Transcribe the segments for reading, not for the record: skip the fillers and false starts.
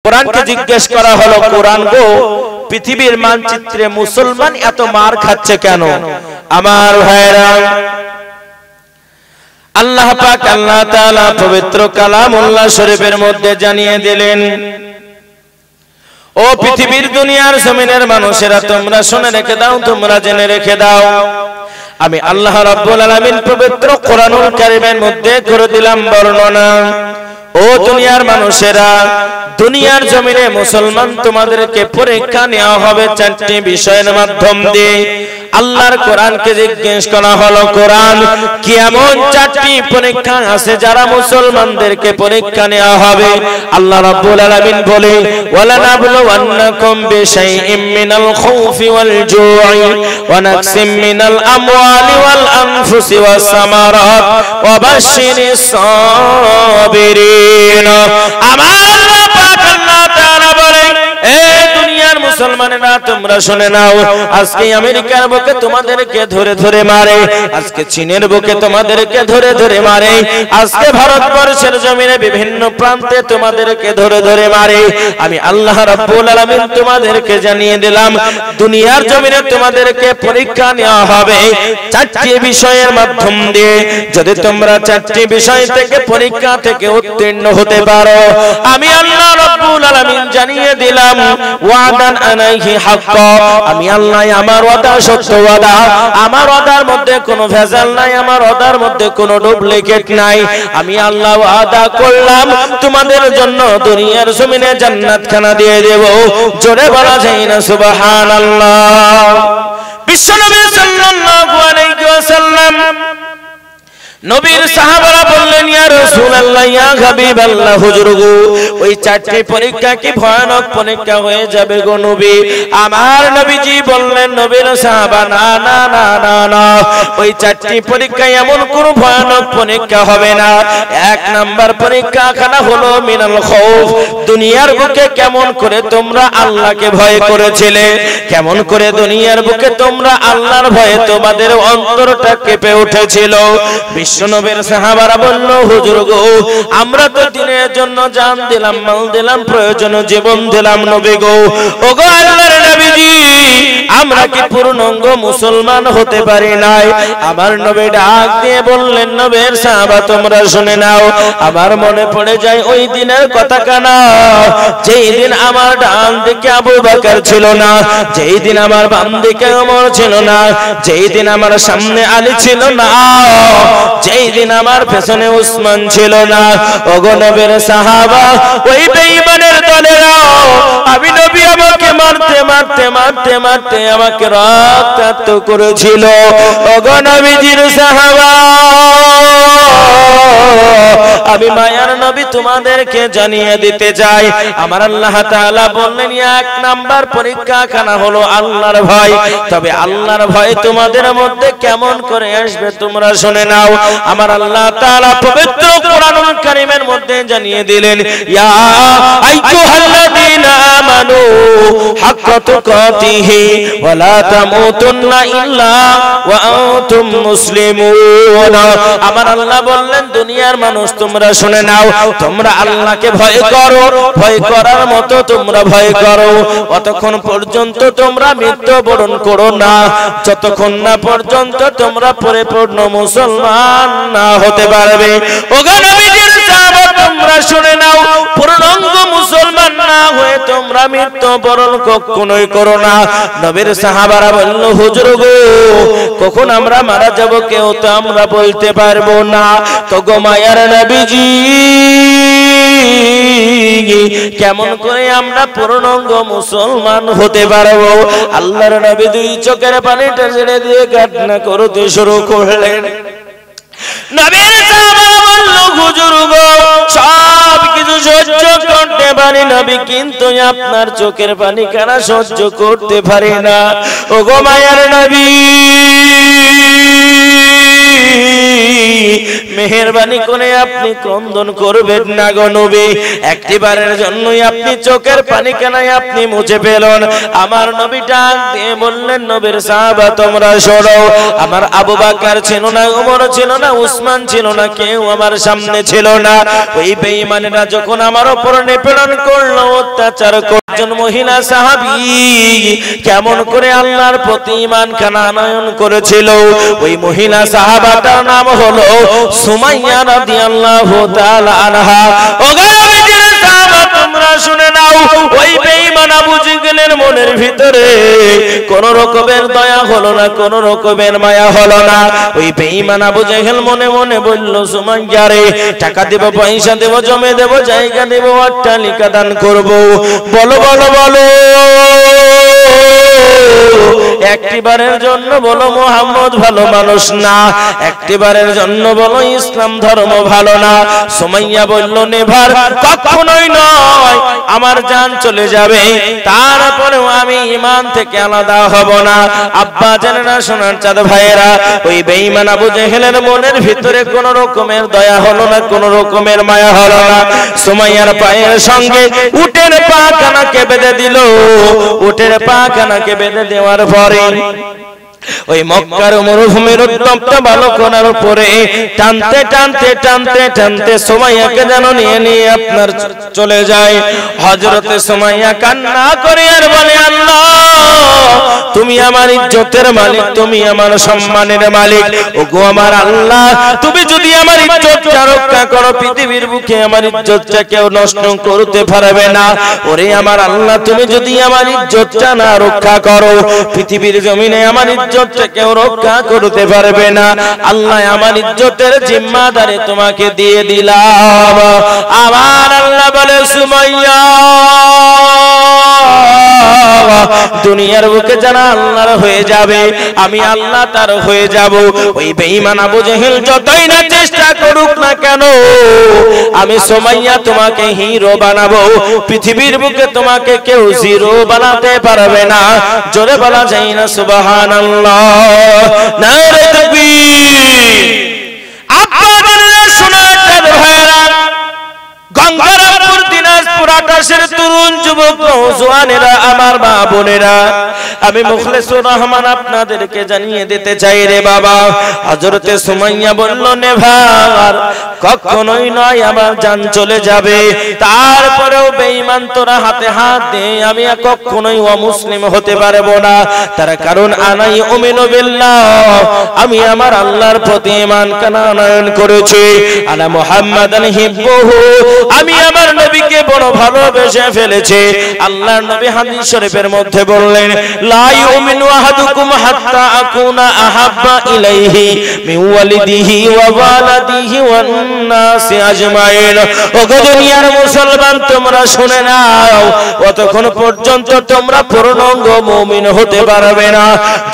কোরআনকে জিজ্ঞেস করা হলো, কোরআন গো পৃথিবীর মানচিত্রে মুসলমান এত মার খাচ্ছে কেন? আমার ভাইরা, আল্লাহ পাক আল্লাহ তাআলা পবিত্র কালামুল্লাহ শরীফের মধ্যে জানিয়ে দিলেন, ও পৃথিবীর দুনিয়ার জমিনের মানুষেরা তোমরা শুনে রেখে দাও, তোমরা জেনে রেখে দাও, আমি আল্লাহ রাব্বুল আলামিন পবিত্র কোরআনুল কারীমের মধ্যে করে দিলাম বর্ণনা। ও দুনিয়ার মানুষেরা, দুনিয়ার জমিনে মুসলমান তোমাদেরকে পরীক্ষা নেওয়া হবে চারটি বিষয়ের মাধ্যম দিয়ে। আল্লাহর কোরআনকে জিজ্ঞেস করা হলো, কোরআন কি এমন চারটি পরীক্ষা আছে যারা মুসলমানদেরকে পরীক্ষা নেওয়া হবে? আল্লাহ রাব্বুল আলামিন বলে, ওয়ালানাবলুওয়ান্নাকুম বিশাইইম মিনাল খাউফি ওয়াল জু'i ওয়া নাকসিম মিনাল আমওয়ালি ওয়াল আনফুসি ওয়াস সামারাত ওয়া বাশশিরিস সাবিরিন। আমার আল্লাহ পাক আল্লাহ তাআলা বলে, এ দুনিয়ার মুসলমানেরা তোমরা শুনে নাও, আজকে আমেরিকার বুকে তোমাদেরকে ধরে ধরে মারে, আজকে চীনের বুকে তোমাদেরকে ধরে ধরে মারে, আজকে ভারতবর্ষের জমিনে বিভিন্ন প্রান্তে তোমাদেরকে ধরে ধরে মারে। আমি আল্লাহ রাব্বুল আলামিন তোমাদেরকে জানিয়ে দিলাম, দুনিয়ার জমিনে তোমাদেরকে পরীক্ষা নেওয়া হবে চারটি বিষয়ের মাধ্যম দিয়ে। যদি তোমরা চারটি বিষয় থেকে পরীক্ষা থেকে উত্তীর্ণ হতে পারো, আমি আল্লাহ রাব্বুল আলামিন জানিয়ে দিলাম, ওয়াদান আলাইহি হাক্কা, আমি আল্লাহ আমার ওয়াদা সত্য ওয়াদা, আমার ওয়াদার মধ্যে কোনো ভেজাল নাই, আমার ওয়াদার মধ্যে কোনো ডুপ্লিকেট নাই। আমি আল্লাহ ওয়াদা করলাম তোমাদের জন্য দুনিয়ার জমিনে জান্নাত খানা দিয়ে দেব। জোরে বলা যায় না সুবহানাল্লাহ। বিশ্বনবী সাল্লাল্লাহু আলাইহি ওয়াসাল্লাম, নবীর সাহাবারা বললেন, ইয়া রাসূলুল্লাহ, ইয়া হাবিবাল্লাহ, হুজুর গো ওই চারটি পরীক্ষা কি ভয়ানক পরীক্ষা হয়ে যাবে গো নবী? আমার নবীজি বললেন, নবীর সাহাবা, না না না না না, ওই চারটি পরীক্ষা এমন কোন ভয়ানক পরীক্ষা হবে না। এক নাম্বার পরীক্ষা খানা হলো মিনাল খাউফ, দুনিয়ার বুকে কেমন করে তোমরা আল্লাহকে ভয় করেছিলে, কেমন করে দুনিয়ার বুকে তোমরা আল্লাহর ভয়ে তোমাদের অন্তরটা কেঁপে উঠেছিল। বিশ্বনবীর সাহাবারা বলল, হুজুর গো আমরা তো দিনের জন্য জান দিলাম, মাল দিলাম, প্রয়োজনে জীবন দিলাম নবী গো। ওগো আল্লাহর নবীজি, আমরা কি পূর্ণাঙ্গ মুসলমান হতে পারি নাই? আমার নবী ডাক দিয়ে বললেন, নবীর সাহাবা তোমরা শুনে নাও, আমার মনে পড়ে যায় ওই দিনের কথা কানা, যেই দিন আমার ডান দিকে আবু বকর ছিল না, যেই দিন আমার বাম দিকে ওমর ছিল না, যেই দিন আমার সামনে আলী ছিল না, যেই দিন আমার পেছনে উসমান ছিল না। ওগো নবীর সাহাবা, ওই বেঈমানের দলেরা আমি নবী আমাকে মারতে মারতে মারতে মারতে আমাকে রক্তাক্ত করেছিল। ওগো নবীজির সাহাবা, আমি মায়ার নবী তোমাদেরকে জানিয়ে দিতে চাই, আমার আল্লাহ তাআলা বললেন, এক নাম্বার পরীক্ষা খানা হলো আল্লাহর ভয়। তবে আল্লাহর ভয় তোমাদের মধ্যে কেমন করে আসবে তোমরা শুনে নাও। আমার আল্লাহ তাআলা পবিত্র কোরআনুল কারীমের মধ্যে জানিয়ে দিলেন, ইয়া আইয়ুহাল্লাযীনা আমানু হাক্কা তুকাতিহি ওয়া লা তামুতুন্না ইল্লা ওয়া আনতুম মুসলিমুন। আমার আল্লাহ বললেন, দুনিয়ার মানুষ তোমরা শুনে নাও, তোমরা আল্লাহকে ভয় করো, ভয় করার মতো তোমরা ভয় করো, অতক্ষণ পর্যন্ত তোমরা মৃত্যুবরণ করো না, যতক্ষণ না পর্যন্ত তোমরা পরিপূর্ণ মুসলমান না হতে পারবে। ওগো নবীজির সাহাবা তোমরা শুনে নাও, পূর্ণাঙ্গ মুসলমান না হয়ে তোমরা মৃত্যুবরণ কখনোই করো না। নবীর সাহাবারা বলল, হুজুর গো কখন আমরা মারা যাব কেউ তো আমরা বলতে পারবো না। তো গো মায়ার নবীজি, কেমন করে আমরা পূর্ণাঙ্গ মুসলমান হতে পারবো? আল্লাহর নবী দুই চোখের পানিটা ছেড়ে দিয়ে কান্না করতে শুরু করলেন। নবীর সাহাবারা বলল, হুজুর গো সব কিছু সহ্য করতে পারি নবী, কিন্তু আপনার চোখের পানি কানা সহ্য করতে পারি না। ওগো মায়ার নবী, মেহেরবানি করে আপনি ক্রন্দন করবেন না গো নবী, একটিবারের জন্যই আপনি চোখের পানি কেনাই আপনি মুছে ফেলুন। আমার নবী ডাক দিয়ে বললেন, নবীর সাহাবা তোমরা শোনো, আমার আবু বকর ছিল না, ওমর ছিল না, উসমান ছিল না, কেউ আমার সামনে ছিল না। ওই বেঈমানেরা যখন আমার উপর নিপীড়ন করলো, অত্যাচার করলো, একজন মহিলা সাহাবী কেমন করে আল্লাহর প্রতি ঈমান আনয়ন করেছিল, ওই মহিলা সাহাবাটার নাম হলো সুমাইয়া রাদিয়াল্লাহু তাআলা আনহা। ও নবীজির সাহাবা তোমরা শুনে নাও, ওই বেঈমান আবু জেহেলের মনের ভিতরে কোন রকমের দয়া হলো না, কোন রকমের মায়া হলো না। ওই বেঈমান আবু জেহেল মনে মনে বলল, সুমাইয়া রে, টাকা দেব, পয়সা দেব, জমি দেব, জায়গা দেব, অট্টালিকা দান করব, বলো বলো বলো, একটিবারের জন্য বলো মুহাম্মদ ভালো মানুষ না, একটিবারের জন্য বলো ইসলাম ধর্ম ভালো না। সুমাইয়া বলল, নেভার, কখনোই নয়, আমার জান চলে যাবে, তারপরেও আমি ঈমান থেকে আলাদা হব না। আব্বা জানেরা, সোনার চাঁদ ভাইয়েরা, ওই বেঈমান আবু জেহেলের মনের ভিতরে কোন রকমের দয়া হলো না, কোন রকমের মায়া হলো না। সুমাইয়ার পায়ের সঙ্গে উটের পা কানাকে বেঁধে দিল। উটের পা কানাকে বেঁধে দেওয়ার পরে ওই মক্কার মরুভূমির উত্তপ্ত বালুকণার উপরে টানতে টানতে টানতে টানতে সুমাইয়াকে যেন নিয়ে নিয়ে আপনার চলে যায়। হযরতে সুমাইয়া কান্না করে আর বলে, আল্লাহ তুমি আমার ইজ্জতের মালিক, তুমি আমার সম্মানের মালিক, ওগো আমার আল্লাহ, তুমি যদি আমার ইজ্জতটা রক্ষা করো, পৃথিবীর বুকে আমার ইজ্জতটা কেউ নষ্ট করতে পারবে না। ওরে আমার আল্লাহ, তুমি যদি আমার ইজ্জতটা না রক্ষা করো, পৃথিবীর জমিনে আমার ইজ্জতটা কেউ রক্ষা করতে পারবে না। আল্লাহ, আমার ইজ্জতের জিম্মাদারি তোমাকে দিয়ে দিলাম। আমার আল্লাহ বলে, সুমাইয়া দুনিয়ার বুকে যারা আল্লাহর হয়ে যাবে, আমি আল্লাহ তার হয়ে যাব। ওই বেঈমান আবু জেহেল যতই না চেষ্টা করুক না কেন, আমি সুমাইয়া তোমাকে হিরো বানাবো। পৃথিবীর বুকে তোমাকে কেউ জিরো বানাতে পারবে না। জোরে বলা যায় না সুবহানাল্লাহ, নারে তাকবীর। আপনাদের শোনার ভাইরা, গঙ্গারামপুর, দিনাজপুর, আকাশের তরুণ যুবক নওজোয়ানেরা, আমার মা বোনেরা, আমি মুখলেসুর রহমান আপনাদেরকে জানিয়ে দিতে চাই রে বাবা, হযরতে সুমাইয়া বলল, নেভার, কখনোই নয়, আমার জান চলে যাবে, তারপরেও বেঈমান তোরা হাতে হাত দে, আমি কখনোই অমুসলিম হতে পারবো না। তার কারণ আনাই উমিনু বিল্লাহ, আমি আমার আল্লাহর প্রতি ঈমান আনয়ন করেছি। আনা মুহাম্মাদান হিব্বুহু, আমি আমার নবীকে বড় ভালোবেসে ফেলেছি। আল্লাহর নবী হাদিস শরীফের মধ্যে বললেন, লা ইউমিনু আহাদুকুম হাত্তা আকুনা আহাব্বা ইলাইহি মিন ওয়ালিদিহি ওয়া ওয়ালাদিহি ওয়ান নাসি আজমাইন। ওগো দুনিয়ার মুসলমান, তোমরা শুনে নাও, ততক্ষণ পর্যন্ত তোমরা পূর্ণাঙ্গ মুমিন হতে পারবে না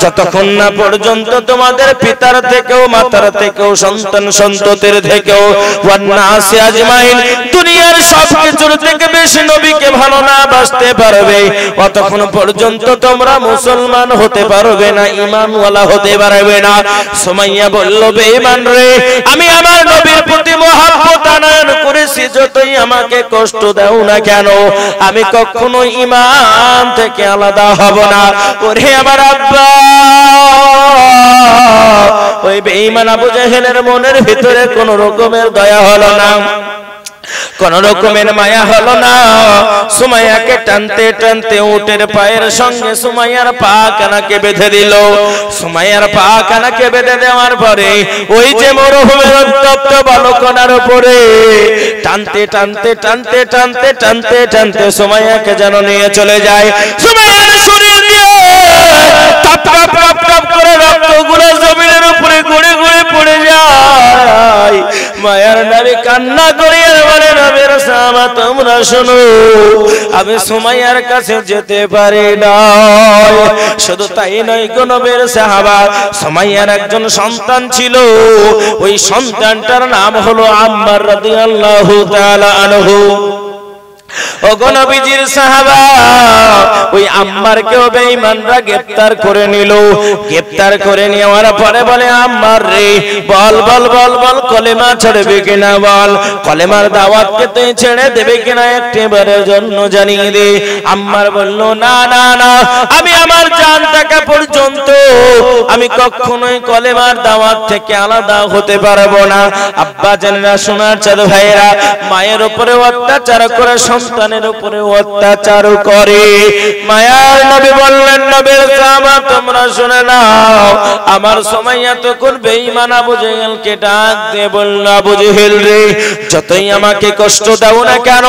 যতক্ষণ না পর্যন্ত তোমাদের পিতার থেকেও, মাতার থেকেও, সন্তান সন্ততির থেকেও, ওয়ান নাসি আজমাইন, দুনিয়ার সবকিছুর থেকে বেশি নবীকে ভালো না বাসতে পারবে, ততক্ষণ পর্যন্ত তোমরা মুসলমান হতে পারবে না, ঈমানওয়ালা হতে পারবে না। সুমাইয়া বলল, বেঈমান রে, আমি আমার নবীর প্রতি মহব্বত আনয়ন করেছি, যতই আমাকে কষ্ট দাও না কেন, আমি কখনো ঈমান থেকে আলাদা হব না। ওরে আমার আব্বা, ওই বেঈমান আবু জেহেলের মনের ভিতরে কোন রকমের দয়া হলো না, কোন রকমের মায়া হলো না। সুমাইয়াকে টানতে টানতে উটের পায়ের সঙ্গে সুমাইয়ার পা কানাকে বেঁধে দিল। সুমাইয়ার পা কানাকে বেঁধে দেওয়ার পরে ওই যে মরুভূমির উত্তপ্ত বালুকণার উপরে টানতে টানতে টানতে টানতে টানতে টানতে সুমাইয়াকে যেন নিয়ে চলে যায়। সুমাইয়ার শরীর দিয়ে টপ টপ টপ টপ করে রক্তগুলো জমিনের উপরে গড়ে গড়ে পড়ে যায়। মায়ার নবী কান্না করে বলে, নবীর সাহাবা তোমরা শোনো, আমি সুমাইয়ার কাছে যেতে পারি না। শুধু তাই নয় গো নবীর সাহাবা, সুমাইয়ার একজন সন্তান ছিল, ওই সন্তানটার নাম হলো আম্মার রাদিয়াল্লাহু তাআলা আনহু। ওগো নবীজির সাহাবা ওই আম্মারকেও বেঈমানরা গ্রেফতার করে নিল। গ্রেফতার করে নেওয়ার পরে বলে আম্মার রে বল বল বল বল কলেমা ছাড়বে কিনা বল, কলেমার দাওয়াতকে তুই ছেড়ে দেবে কিনা একবারের জন্য জানিয়ে দে। আম্মার বলল না না না, আমি আমার জান টাকা পর্যন্ত আমি কখনোই কলেমার দাওয়াত থেকে আলাদা হতে পারবো না। আব্বা জানেরা সোনার চাঁদ ভাইরা মায়ের উপরে অত্যাচার করে সন্তানের উপরে অত্যাচার করে। মায়ার নবী বললেন নবীর সাহাবা তোমরা শুনে নাও, আমার সুমাইয়া তখন বেঈমান আবু জেহেলকে ডাক দিয়ে বলল আবু জেহেল রে যতই আমাকে কষ্ট দাও না কেন,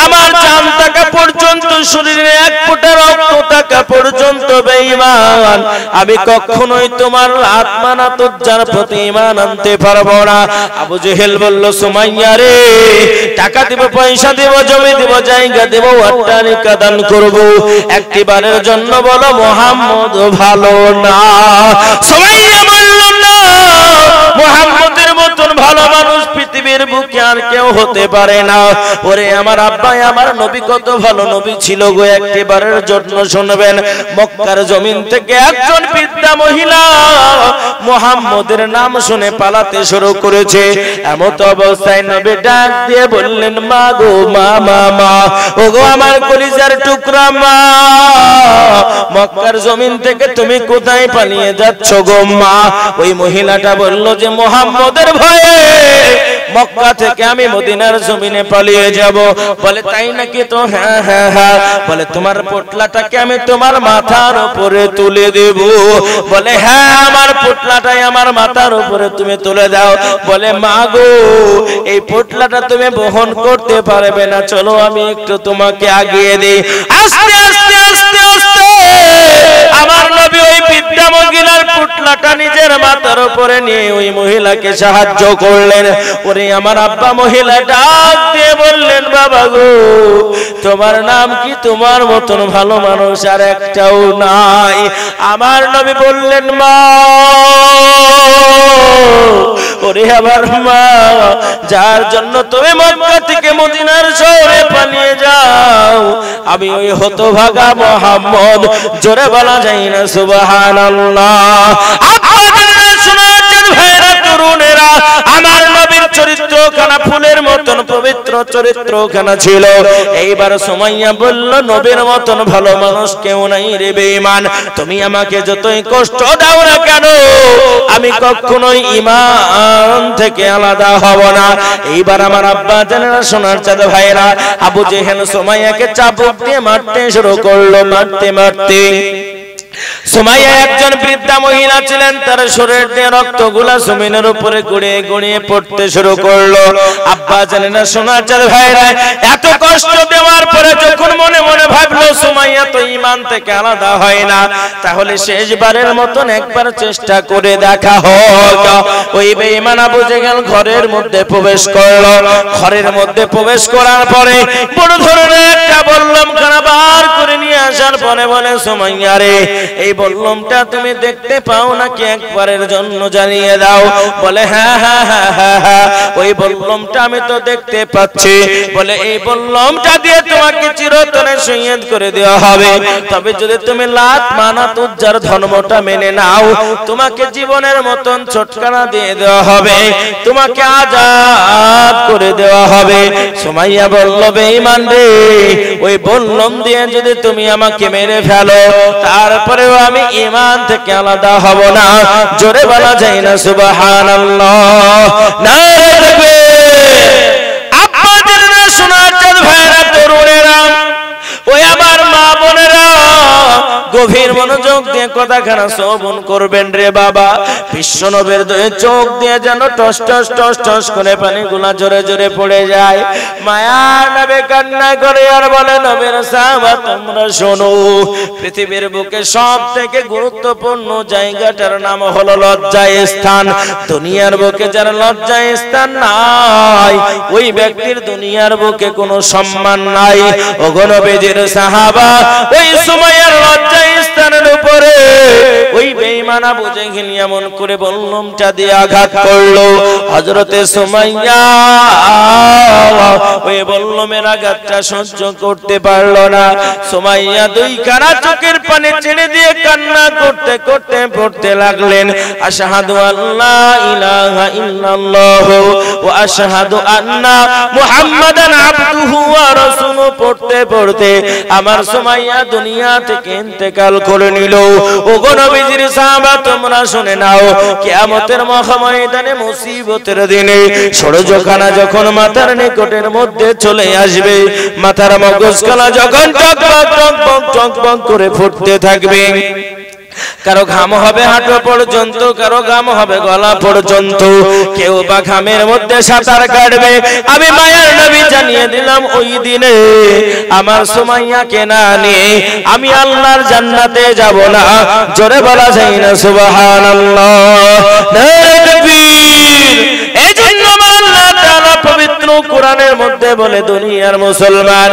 আমার জান টাকা পর্যন্ত শরীরে এক ফোঁটা রক্ত টাকা পর্যন্ত বেঈমান আমি কখনোই তোমার আত্মা না তুজ্জার প্রতি ঈমান আনতে পারবো না। আবু জেহেল বলল সুমাইয়া রে টাকা দেব, পয়সা দেব, জমি দেব, জায়গা দেব, অট্টালিকা দান করব, একটিবারের জন্য বলো মুহাম্মদ ভালো না। সুমাইয়া বলল না, মুহাম্মদের মতন ভালো মানুষ পৃথিবীর বুকে আর কেউ হতে পারে না। ওরে আমার আব্বা আমার নবী কত ভালো নবী ছিল গো, একটিবারের জন্য শুনবেন মক্কার জমিন থেকে একজন বৃদ্ধা মহিলা মুহাম্মদের নাম শুনে পালাতে শুরু করেছে। এমত অবস্থায় নবী ডাক দিয়ে বললেন মা গো মা মা মা, ওগো আমার কলিজার টুকরা মা, মক্কার জমিন থেকে তুমি কোথায় পালিয়ে যাচ্ছ গো মা? ওই মহিলাটা বলল যে মুহাম্মদের ভয়ে মক্কা থেকে আমি মদিনার জমিনে পালিয়ে যাব। বলে তাই নাকি? তো হ্যাঁ হ্যাঁ হ্যাঁ। বলে তোমার পোটলাটাকে আমি তোমার মাথার উপরে তুলে দেব। বলে হ্যাঁ আমার পোটলাটাই আমার মাথার উপরে তুমি তুলে দাও। বলে মা গো এই পোটলাটা তুমি বহন করতে পারবে না, চলো আমি একটু তোমাকে আগিয়ে দিই। আস্তে আস্তে আস্তে আস্তে আমার নবী ওই বৃদ্ধা মহিলার পোটলাটা নিজের মাথার উপরে নিয়ে ওই মহিলাকে সাহায্য করলেন। ওরে আমার আব্বা মহিলা ডাক দিয়ে বললেন বাবা গো তোমার নাম কি? তোমার মতন ভালো মানুষ আর একটাও নাই। আমার নবী বললেন মা, ওরে আমার মা, যার জন্য তুমি মক্কা থেকে মদিনার শহরে পালিয়ে যাও আমি ওই হতভাগা মুহাম্মদ। জোরে বলা যায় না সুবহানাল্লাহ। আপনারা শোনাচ্ছেন ভাইরা তরুণেরা, আমার নবীর চরিত্রখানা ফুলের মতন পবিত্র চরিত্রখানা ছিল। এইবার সুমাইয়া বলল নবীর মতন ভালো মানুষ কেউ নাই রে বেঈমান, তুমি আমাকে যতই কষ্ট দাও না কেন আমি কখনোই ঈমান থেকে আলাদা হব না। এইবার আমার আব্বা জানেরা সোনার চাঁদ ভাইরা আবু জেহেল সুমাইয়াকে চাবুক দিয়ে মারতে শুরু করলো। মারতে মারতে সুমাইয়া একজন বৃদ্ধা মহিলা ছিলেন, তার শরীর দিয়ে রক্তগুলা জমিনের উপরে গড়িয়ে গড়িয়ে পড়তে শুরু করলো। আব্বা জানেন না সোনার চাঁদ ভাইরা এত কষ্ট দেওয়ার পরে যখন মনে মনে ভাবলো সুমাইয়া তো ঈমান থেকে আলাদা হয় না, তাহলে শেষবারের মতন একবার চেষ্টা করে দেখা হোক। ওই বেঈমান আবু জেহেল ঘরের মধ্যে প্রবেশ করলো। ঘরের মধ্যে প্রবেশ করার পরে বড় ধরনের একটা বল্লম খানা বার করে নিয়ে আসার পরে বলে সুমাইয়া রে এই বল্লমটা তুমি দেখতে পাও নাকি একবারের জন্য জানিয়ে দাও। বলে হ্যাঁ হ্যাঁ হ্যাঁ হ্যাঁ হ্যাঁ ওই বল্লমটা আমি তো দেখতে পাচ্ছি। বলে এই বল্লমটা দিয়ে তোমাকে চিরতরে শহীদ করে দেওয়া হবে, তবে যদি তুমি লাত মানাত উজ্জার ধর্মটা মেনে নাও তোমাকে জীবনের মতন ছটকানা দিয়ে দেওয়া হবে, তোমাকে আজাদ করে দেওয়া হবে। সুমাইয়া বলল বেঈমান রে ওই বল্লম দিয়ে যদি তুমি আমাকে মেরে ফেলো তারপরেও আমি ঈমান থেকে আলাদা হব না। জোরে বলা যায় না সুবহানাল্লাহ। নারে তাকবীর। আপনাদের না শোনার চাঁদ ভাইরা তরুণেরা ওই আমার মা বোনেরা গভীর মনোযোগ দিয়ে কথাখানা শ্রবণ করবেন রে বাবা। বিশ্বনবীর দুই চোখ দিয়ে যেন টস টস টস টস করে পানিগুলা জোরে জোরে পড়ে যায়। মায়ার নবী কান্না করে আর বলে নবীর সাহাবা তোমরা শোনো, পৃথিবীর বুকে সব থেকে গুরুত্বপূর্ণ জায়গাটার নাম হলো লজ্জায় স্থান। দুনিয়ার বুকে যার লজ্জায় স্থান নাই ওই ব্যক্তির দুনিয়ার বুকে কোনো সম্মান নাই। ওগো নবীজির সাহাবা ওই সুমাইয়ার লজ্জায় স্থানের উপরে ওই বেঈমান আবু জেহেল এমন করে বল্লমটা দিয়ে আঘাত করলো। হযরতে সুমাইয়া ওই বল্লমের আঘাতটা সহ্য করতে পারলো না। সুমাইয়া দুই কানা চোখের পানি ছেড়ে দিয়ে কান্না করতে করতে পড়তে লাগলেন, আশহাদু আল্লা ইলাহা ইল্লাল্লাহ ওয়া আশহাদু আন্না মুহাম্মাদান আবদুহু ওয়া রাসূলুহু পড়তে পড়তে আমার সুমাইয়া দুনিয়া থেকে ইন্তেকাল করে নিল। ওগো নবীজির সাহাবা, তোমরা শুনে নাও, কিয়ামতের মহাময়দানে মুসিবতের দিনে সূর্যখানা যখন মাথার নিকটের মধ্যে চলে আসবে, মাথার মগজখানা যখন টকবক টকবক টকবক করে ফুটতে থাকবে, কারো ঘাম হবে হাঁটু পর্যন্ত, কারো ঘাম হবে গলা পর্যন্ত, কেউ বা ঘামের মধ্যে সাঁতার কাটবে। আমি মায়ার নবী জানিয়ে দিলাম, ওই দিনে আমার সুমাইয়াকে না নিয়ে আমি আল্লাহর জান্নাতে যাব না। জোরে বলা যায় না সুবহানাল্লাহ। নারে তাকবীর। এই জন্য আল্লাহ তাআলা পবিত্র কোরআনের মধ্যে বলে, দুনিয়ার মুসলমান,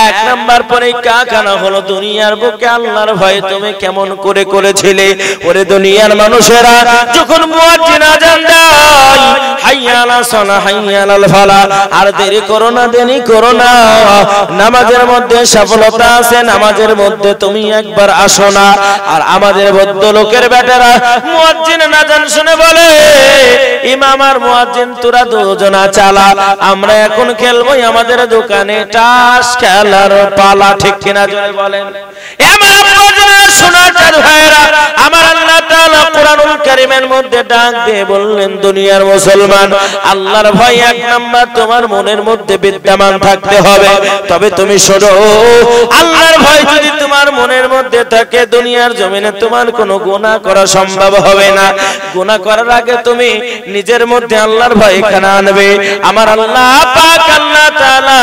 এক নাম্বার পরীক্ষা কেন হলো দুনিয়ার বুকে আল্লাহর ভয় তুমি কেমন করে করেছিলে। ওরে দুনিয়ার মানুষেরা, যখন মুয়াজ্জিন আযান দেয়, হাইয়া আলাস সালাহ হাইয়া আলাল ফালাহ, আর দেরি করো না, দেরি করো না, নামাজের মধ্যে সফলতা আছে, নামাজের মধ্যে তুমি একবার আসো না। আর আমাদের বদ্ধ লোকের বেটারা মুয়াজ্জিন আযান শুনে বলে, ইমাম আর মুয়াজ্জিন তোরা দুজনা চালা, আমরা এখন খেলবো আমাদের দোকানে টাস খেলার পালা। ঠিক কিনা জোরে বলেন। আমার আব্বাজানেরা, সোনার ভাইরা, আমার আল্লাহ তাআলা কোরআনুল কারীমের মধ্যে ডাক দিয়ে বললেন, দুনিয়ার মুসলমান, আল্লাহর ভয় এক নাম্বার তোমার মনের মধ্যে বিদ্যমান থাকতে হবে। তবে তুমি শোনো, আল্লাহর ভয় যদি তোমার মনের মধ্যে থাকে, দুনিয়ার জমিনে তোমার কোনো গুনাহ করা সম্ভব হবে না। গুনাহ করার আগে তুমি নিজের মধ্যে আল্লাহর ভয় খানা আনবে। আমার আল্লাহ পাক আল্লাহ তাআলা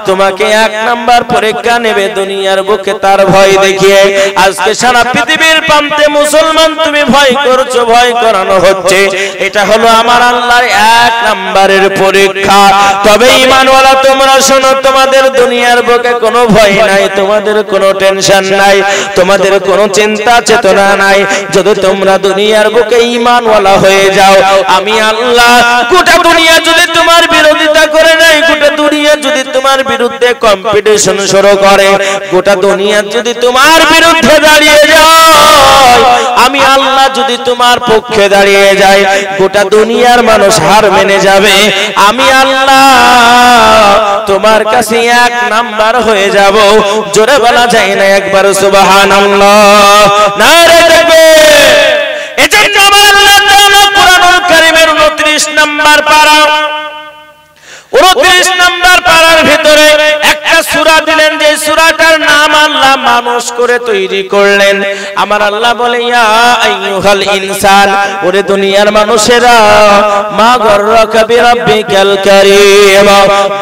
তোমাকে এক নাম্বার পরীক্ষা নেবে দুনিয়ার বুকে তার ভয় দেখিয়ে। আজকে সারা পৃথিবীর প্রান্তে মুসলমান তুমি ভয় করছো, ভয় করানো হচ্ছে, এটা হলো আমার আল্লাহর এক নাম্বারের পরীক্ষা। তবে ঈমানওয়ালা তোমরা শোনো, তোমাদের দুনিয়ার বুকে কোনো ভয় নাই, তোমাদের কোনো টেনশন নাই, তোমাদের কোনো চিন্তা চেতনা নাই। যদি তোমরা দুনিয়ার বুকে ঈমানওয়ালা হয়ে যাও, আমি আল্লাহ গোটা দুনিয়া যদি তোমার বিরোধিতা করে নাই, গোটা দুনিয়া যদি তোমার বিরুদ্ধে কম্পিটিশন শুরু করে, গোটা দুনিয়া যদি তোমার বিরুদ্ধে দাঁড়িয়ে যায়, আমি আল্লাহ যদি তোমার পক্ষে দাঁড়িয়ে যায়, গোটা দুনিয়ার মানুষ হার মেনে যাবে, আমি আল্লাহ তোমার কাছে এক নাম্বার হয়ে যাব। জোরে বলা যায় না একবার সুবহানাল্লাহ। নারে তাকবীর। এজন্য আমার আল্লাহ তাআলা কোরআনুল কারীমের 29 নাম্বার পারা, 29 নাম্বার পারার ভিতরে একটা সূরা দিলেন, যে সূরাটার নাম আল্লাহ মানুষ করে তৈরি করলেন। আমার আল্লাহ বলে, ইয়া আইয়ুহাল ইনসান, ওরে দুনিয়ার মানুষেরা, মা গররাকা বিরাব্বিকাল কারীম,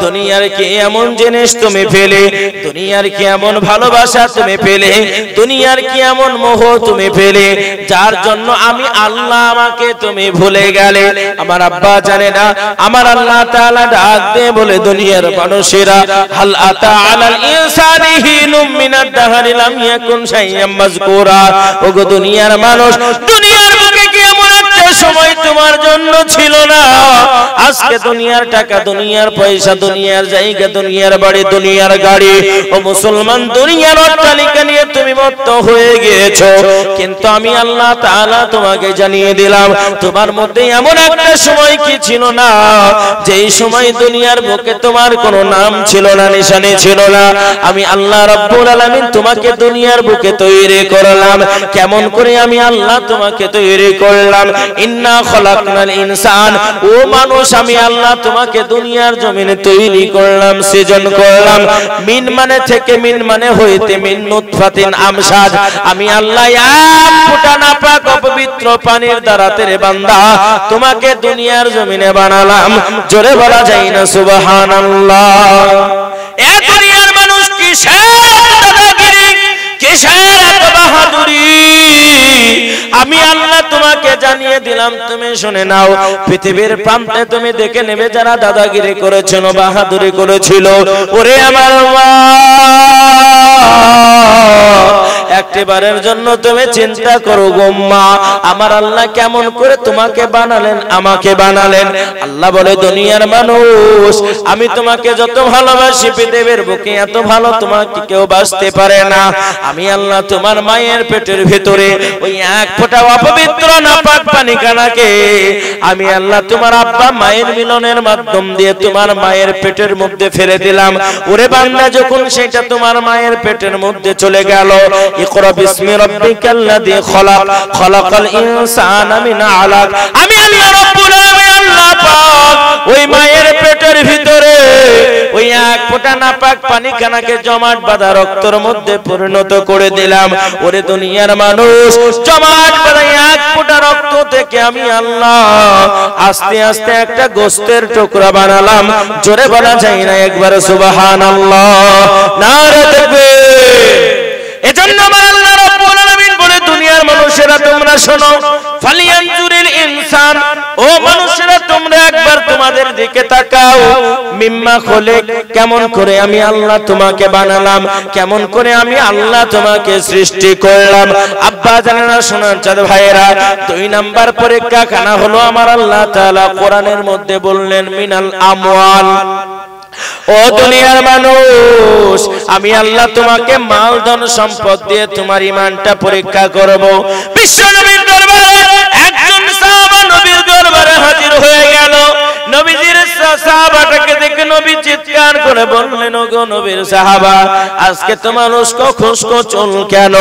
দুনিয়ার কি এমন জিনিস তুমি পেলে, দুনিয়ার কি এমন ভালোবাসা তুমি পেলে, দুনিয়ার কি এমন মোহ তুমি পেলে, যার জন্য আমি আল্লাহ আমাকে তুমি ভুলে গেলে। আমার আব্বা জানে না, আমার আল্লাহ তাআলা ডাক দিয়ে বলে, দুনিয়ার মানুষেরা, হাল আতা আলাল ইনসানি হিনুম মিনাদ দাহরি লাম ইয়াকুন শাইয়াম মাযকুরা, ওগো দুনিয়ার মানুষ, দুনিয়ার বুকে কি এমন একটা সময় তোমার জন্য ছিল না? আজকে দুনিয়ার টাকা, দুনিয়ার পয়সা, দুনিয়ার জায়গা, দুনিয়ার বাড়ি, দুনিয়ার গাড়ি, ও মুসলমান, দুনিয়ার অট্টালিকা নিয়ে তুমি মত্ত হয়ে গিয়েছো। কিন্তু আমি আল্লাহ তাআলা তোমাকে জানিয়ে দিলাম, তোমার মধ্যে এমন একটা সময় কি ছিল না, যেই সময় দুনিয়ার বুকে তোমার কোনো নাম ছিল না, নিশানি ছিল না। আমি আল্লাহ রাব্বুল আলামিন তোমাকে দুনিয়ার বুকে তৈরি করলাম। কেমন করে আমি আল্লাহ তোমাকে তৈরি করলাম? ইন্না খলাকনাল ইনসান, ও মানুষ, আমি আল্লাহ তোমাকে দুনিয়ার জমিনে তৈরি করলাম, সৃজন করলাম। মিন মানে থেকে, মিন মানে হইতে, মিন নুতফাতিন আমশাজ, আমি আল্লাহ এক ফোঁটা নাপাক অপবিত্র পানির দ্বারা তেরে বান্দা তোমাকে দুনিয়ার জমিনে বানালাম। জোরে বলা যায় না সুবহানাল্লাহ। এ দুনিয়ার মানুষ কিসের দাদাগিরি, কিসের এত বাহাদুরি, আমি আল্লাহ তোমাকে জানিয়ে দিলাম, তুমি শুনে নাও। পৃথিবীর প্রান্তে তুমি দেখে নেবে যারা দাদাগিরি করেছিল, বাহাদুরি করেছিল, ওরে আমার একটা একটিবারের জন্য তুমি চিন্তা করো গো মা, আমার আল্লাহ কেমন করে তোমাকে বানালেন, আমাকে বানালেন। আল্লাহ বলে, দুনিয়ার মানুষ, আমি তোমাকে যত ভালোবাসি পৃথিবীর বুকে এত ভালো তোমাকে কেউ বাসতে পারে না। আমি আল্লাহ তোমার মায়ের পেটের ভিতরে ওই এক ফোঁটা অপবিত্র নাপাক পানি কানাকে আমি আল্লাহ তোমার আব্বা মায়ের মিলনের মাধ্যম দিয়ে তোমার মায়ের পেটের মধ্যে ফেলে দিলাম। ওরে বান্দা, যখন সেটা তোমার মায়ের পেটের মধ্যে চলে গেল, ইকরা বিসমি রাব্বিকাল্লাযী খলাক, খলাকাল ইনসানা মিন আলাক, আমি আল্লাহ রাব্বুল আলামিন আল্লাহ পাক ওই মায়ের পেটের ভিতরে ওই এক ফোঁটা নাপাক পানি কানাকে জমাট বাঁধা রক্তের মধ্যে পরিণত করে দিলাম। ওরে দুনিয়ার মানুষ, জমাট বাঁধা এক ফোঁটা রক্ত থেকে আমি আল্লাহ আস্তে আস্তে একটা গোশতের টুকরা বানালাম। জোরে বলা যায় না একবার সুবহানাল্লাহ, নারে তাকবীর। এজন্য আমার আল্লাহ রাব্বুল আলামিন বলে, দুনিয়ার মানুষেরা তোমরা শোনো, ফালিয়ানজুরিল ইনসান, ও মানুষেরা তোমরা একবার তোমাদের দিকে তাকাও, মিম্মা খলিক, কেমন করে আমি আল্লাহ তোমাকে বানালাম, কেমন করে আমি আল্লাহ তোমাকে সৃষ্টি করলাম। আব্বা জানেনা, শোনান চাঁদ ভাইয়েরা, 2 নাম্বার পরীক্ষা খানা হলো আমার আল্লাহ তাআলা কোরআনের মধ্যে বললেন মিনাল আমওয়াল, ও দুনিয়ার মানুষ, আমি আল্লাহ তোমাকে মাল ধন সম্পদ দিয়ে তোমার ঈমানটা পরীক্ষা করব। বিশ্ব নবীর দরবারে একজন সাহাবা নবীর দরবারে হাজির হয়ে গেল। নবীজির সাহাবাটাকে দেখে নবী চিৎকার করে বললেন, ওগো নবীর সাহাবা, আজকে তো মানুষ খুশকো চল কেন,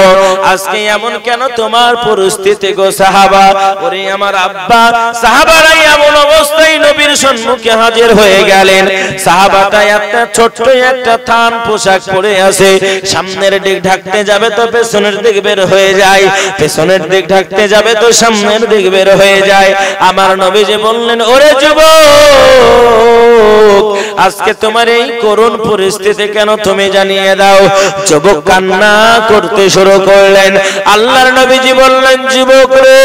আজকে এমন কেন তোমার পরিস্থিতি গো সাহাবা? ওরে আমার আব্বা, সাহাবারাই এমন অবস্থায় নবীর সম্মুখে হাজির হয়ে গেলেন। সাহাবাটা একটা ছোট্ট একটা থান পোশাক পরে আছে, সামনের দিক ঢাকতে যাবে তো পেছনের দিক বের হয়ে যায়, পেছনের দিক ঢাকতে যাবে তো সামনের দিক বের হয়ে যায়। আমার নবীজি বললেন, ওরে যুবক, আজকে তোমার এই করুণ পরিস্থিতি কেন তুমি জানিয়ে দাও। যুবক কান্না করতে শুরু করলেন। আল্লাহর নবীজি বললেন, যুবক রে,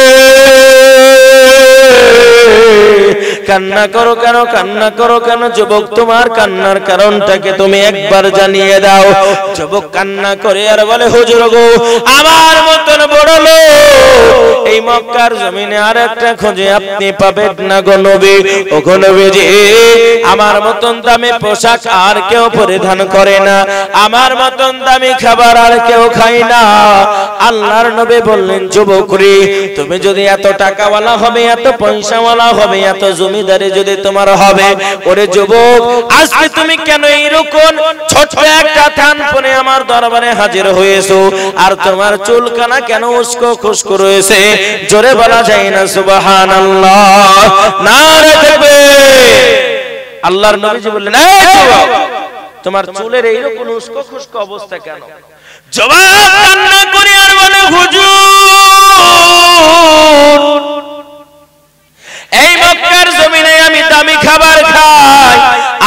কান্না করো কেন, কান্না করো কেন? যুবক, তোমার কান্নার কারণটাকে তুমি একবার জানিয়ে দাও। যুবক কান্না করে আর বলে, হুজুর গো, আমার মতন বড় লোক এই মক্কার জমিনে আর একটা খোঁজে আপনি পাবেন না গো নবী। ও গো নবীজি, আমার মতন দামি পোশাক আর কেউ পরিধান করে না, আমার মতন দামি খাবার আর কেউ খায় না। আল্লাহর নবী বললেন, যুবক রে, তুমি যদি এত টাকাওয়ালা হবে, এত পয়সাওয়ালা হবে, এত জমিদারি যদি তোমার হবে, ওরে যুবক, আজকে তুমি কেন এইরকম ছোট একটা থান পরে আমার দরবারে হাজির হয়েছো? আর তোমার চুলকানা কেন উস্কো খুস্কো রয়েছে? জোরে বলা যায় না সুবহানাল্লাহ, নারে তাকবীর। আল্লাহর নবীজি বললেন, এই যুবক, তোমার চুলের এইরকম উস্কো খুস্কো অবস্থা কেন? জবাব কান্না করে আর বলে, হুজুর, এই মক্কার জমিনে আমি দামি খাবার খাই,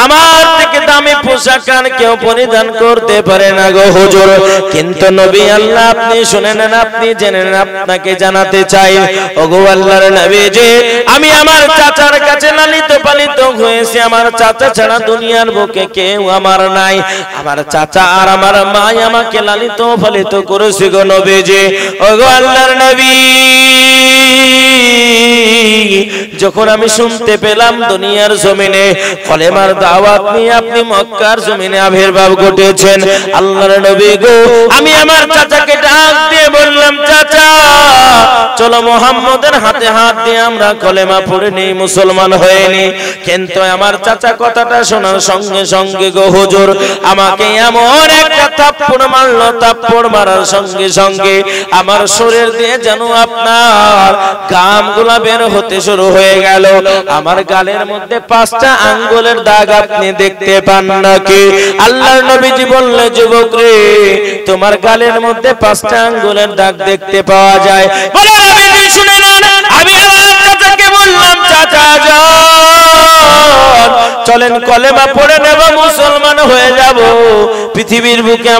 আমার থেকে দামি পোশাক আর কেউ পরিধান করতে পারে না গো হুজুর। কিন্তু নবী আল্লাহ, আপনি শুনে নেন, আপনি জেনে নেন, আপনাকে জানাতে চাই, ওগো আল্লাহর নবীজি, আমি আমার চাচার কাছে লালিত পালিত হয়েছি। আমার চাচা ছাড়া দুনিয়ার বুকে কেউ আমার নাই। আমার চাচা আর আমার মা আমাকে লালিত পালিত করেছে গো নবীজি। ওগো আল্লাহর নবী, যখন আমি শুনতে পেলাম দুনিয়ার জমিনে কলেমার দাওয়াত নিয়ে আপনি মক্কার জমিনে আবির্ভাব ঘটেছেন, আল্লাহর নবী গো, আমি আমার চাচাকে ডাক দিয়ে বললাম, চাচা, চলো মুহাম্মদের হাতে হাত দিয়ে আমরা কলেমা পড়ে নেই, মুসলমান হয়ে নি। কিন্তু আমার চাচা কথাটা শোনার সঙ্গে সঙ্গে গো হুজুর, আমাকে এমন একটা থাপ্পড় মারলো, থাপ্পড় মারার সঙ্গে সঙ্গে আমার শরীর দিয়ে যেন আপনার ঘামগুলা বের হতে শুরু হয়ে গেল। আমার গালের মধ্যে 5টা আঙ্গুলের দাগ আপনি দেখতে পান নাকি? আল্লাহর নবীজি বললেন, যুবক রে, তোমার গালের মধ্যে 5টা আঙ্গুলের দাগ দেখতে পাওয়া যায়। বলে নবীজি শুনে নেন, আমি আমার চাচাকে বললাম, চাচা যান, চলেন কলেমা পড়ে নেব, মুসলমান হয়ে যাব। পৃথিবীর বুকে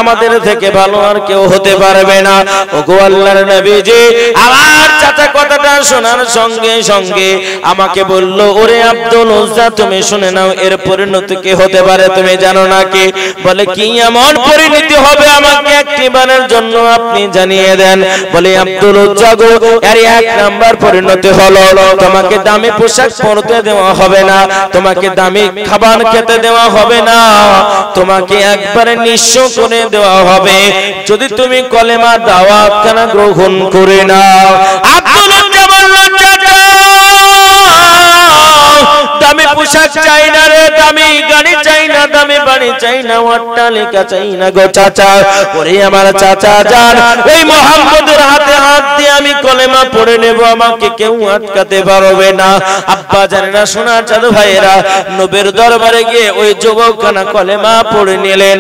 আমাদের থেকে ভালো আর কেউ হতে পারবে না। ওগো আল্লাহর নবীজি, আমার চাচা কথাটা শোনার সঙ্গে সঙ্গে আমাকে বলল, ওরে আব্দুল উজ্জা, তুমি শুনে নাও, এর পরিণতি কি হতে পারে তুমি জানো নাকি? বলে, কি এমন পরিণতি হবে আমাকে একটিবারের জন্য আপনি জানিয়ে দেন। বলে, আব্দুল উজ্জা গো, এর এক নাম্বার পরিণতি হলো তোমাকে দামি পোশাক পরতে দেওয়া হবে না, তোমাকে দামি খাবার খেতে দেওয়া হবে না, তোমাকে একবারে নিঃস্ব করে দেওয়া হবে যদি তুমি কলেমা দাওয়াত খানা গ্রহণ করে নাও। আব্দুল উজ্জা বলল, দামি পোশাক চাই না রে, দামি গাড়ি চাই না, দামি বাড়ি চাই না, অট্টালিকা চাই না গো চাচা। ওরে আমার চাচা যান, এই মুহাম্মদের হাতে হাত দিয়ে আমি কলেমা পড়ে নেব, আমাকে কেউ আটকাতে পারবে না। আব্বা জানেরা, শোনা চাঁদ ভাইয়েরা, নবীর দরবারে গিয়ে ওই যুবকখানা কলেমা পড়ে নিলেন।